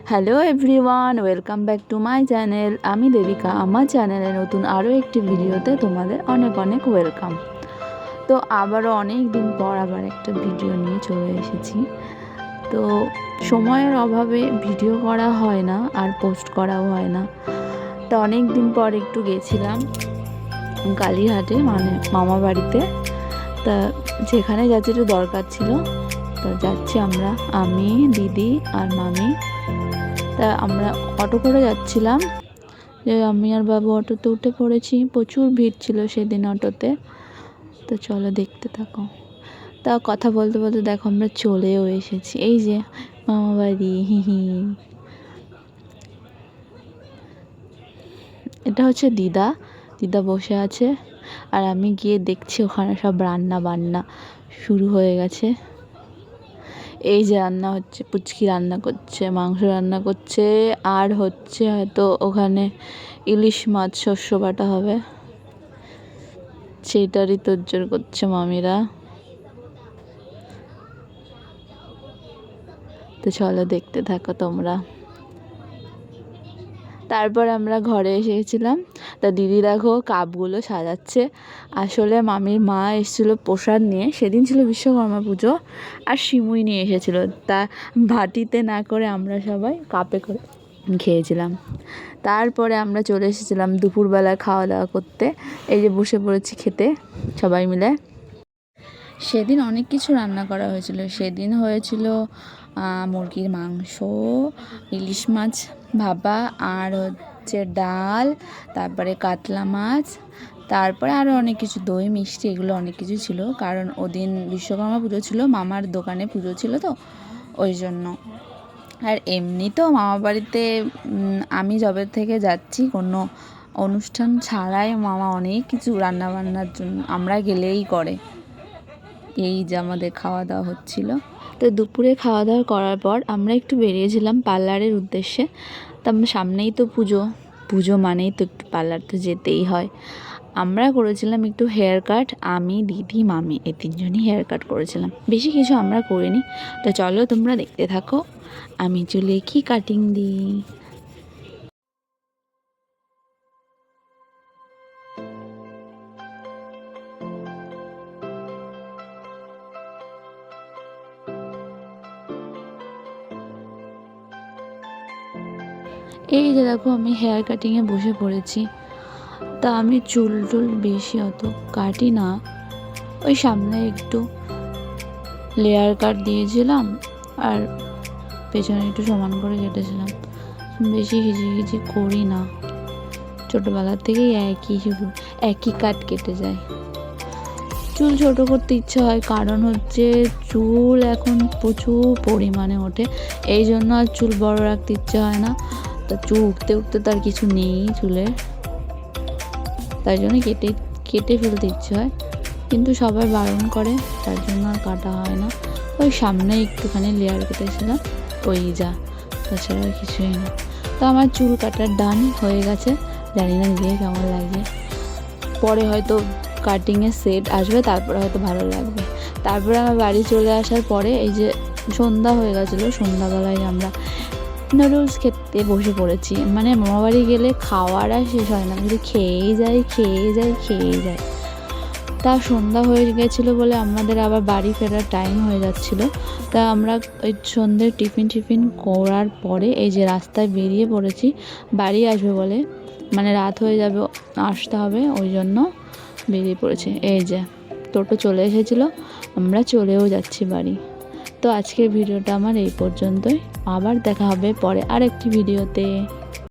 Hello everyone, welcome back to my channel. আমি দেবিকা। আমার চ্যানেলে নতুন আরও একটি ভিডিওতে তোমাদের অনেক অনেক ওয়েলকাম। তো আবারও অনেক দিন পর আবার একটা ভিডিও নিয়ে চলে এসেছি। তো সময়ের অভাবে ভিডিও করা হয় না আর পোস্ট করাও হয় না। তো অনেক দিন পর একটু গেছিলাম কালীঘাটে, মানে মামা বাড়িতে। তা যেখানে যাচ্ছি একটু দরকার ছিল, তা যাচ্ছি আমি, দিদি আর মামি। তা আমরা অটো করে যাচ্ছিলাম, যে আমি আর বাবু অটোতে উঠে পড়েছি। প্রচুর ভিড় ছিল সেদিন অটোতে। তো চলো দেখতে থাকো। তা কথা বলতে বলতে দেখো আমরা চলেও এসেছি, এই যে মামা বাড়ি। এটা হচ্ছে দিদা বসে আছে, আর আমি গিয়ে দেখছি ওখানে সব রান্না বান্না শুরু হয়ে গেছে। এই যে রান্না হচ্ছে, পুচকি রান্না করছে, মাংস রান্না করছে, আর হচ্ছে হয়তো ওখানে ইলিশ মাছ শস্য বাটা হবে, সেইটারই তোড়জোড় করছে মামিরা। তো চলো দেখতে থাকো তোমরা। তারপর আমরা ঘরে এসে গেছিলাম। তা দিদি দেখো কাপগুলো সাজাচ্ছে। আসলে মামির মা এসেছিলো প্রসাদ নিয়ে, সেদিন ছিল বিশ্বকর্মা পুজো, আর সিমুই নিয়ে এসেছিলো। তা বাটিতে না করে আমরা সবাই কাপে করে খেয়েছিলাম। তারপরে আমরা চলে এসেছিলাম দুপুরবেলা খাওয়া দাওয়া করতে। এই যে বসে পড়েছি খেতে সবাই মিলে। সেদিন অনেক কিছু রান্না করা হয়েছিল। সেদিন হয়েছিল মুরগির মাংস, ইলিশ মাছ ভাপা, আর হচ্ছে ডাল, তারপরে কাতলা মাছ, তারপরে আরও অনেক কিছু, দই মিষ্টি, এগুলো অনেক কিছু ছিল। কারণ ওদিন বিশ্বকর্মা পুজো ছিল, মামার দোকানে পুজো ছিল, তো ওই জন্য। আর এমনিতেও মামা বাড়িতে আমি যবে থেকে যাচ্ছি কোনো অনুষ্ঠান ছাড়াই মামা অনেক কিছু রান্নাবান্নার জন্য আমরা গেলেই করে। এই যে আমাদের খাওয়া দাওয়া হচ্ছিল। তো দুপুরে খাওয়া দাওয়া করার পর আমরা একটু বেরিয়েছিলাম পার্লারের উদ্দেশ্যে। তো সামনেই তো পুজো মানেই তো একটু পার্লার তো যেতেই হয়। আমরা করেছিলাম একটু হেয়ার কাট, আমি, দিদি, মামি, এই তিনজনই হেয়ার কাট করেছিলাম। বেশি কিছু আমরা করিনি। তো চলো তোমরা দেখতে থাকো আমি চুলে কি কাটিং দিই। এই যে দেখো আমি হেয়ার কাটিংয়ে বসে পড়েছি। তা আমি চুল বেশি অত কাটি না, ওই সামনে একটু লেয়ার কাট দিয়েছিলাম, আর পেছনে একটু সমান করে কেটেছিলাম। বেশি হিজিবিজি করি না, ছোটোবেলার থেকেই একই কাট কেটে যায়। চুল ছোট করতে ইচ্ছে হয়, কারণ হচ্ছে চুল এখন প্রচুর পরিমাণে ওঠে, এই জন্য আর চুল বড় রাখতে ইচ্ছে হয় না। তা চুল উঠতে উঠতে তার কিছু নেই চুলের, তাই জন্য কেটে ফেলতে ইচ্ছে হয়, কিন্তু সবাই বারণ করে, তার জন্য আর কাটা হয় না। ওই সামনে একটুখানি লেয়ার কেটেছিলাম, ওই যা, তাছাড়া আর কিছুই না। তো আমার চুল কাটার ডান হয়ে গেছে, জানি না গিয়ে কেমন লাগে। পরে হয়তো কাটিংয়ের সেট আসবে, তারপরে হয়তো ভালো লাগবে। তারপরে আমার বাড়ি চলে আসার পরে এই যে সন্ধ্যা হয়ে গেছিলো, সন্ধ্যাবেলায় আমরা নুডলস খেতে বসে পড়েছি। মানে মামাবাড়ি গেলে খাওয়ার আর শেষ হয় না, শুধু খেয়েই যায়। তা সন্ধ্যা হয়ে গেছিলো বলে আমাদের আবার বাড়ি ফেরার টাইম হয়ে যাচ্ছিলো। তা আমরা ওই সন্ধ্যের টিফিন করার পরে এই যে রাস্তায় বেরিয়ে পড়েছি বাড়ি আসবে বলে, মানে রাত হয়ে যাবে, আসতে হবে, ওই জন্য বেরিয়ে পড়েছে। এই যে টোটো চলে এসেছিলো, আমরা চলেও যাচ্ছি বাড়ি। তো আজকের ভিডিওটা আমার এই পর্যন্তই। আবার দেখা হবে পরে আরেকটি ভিডিওতে।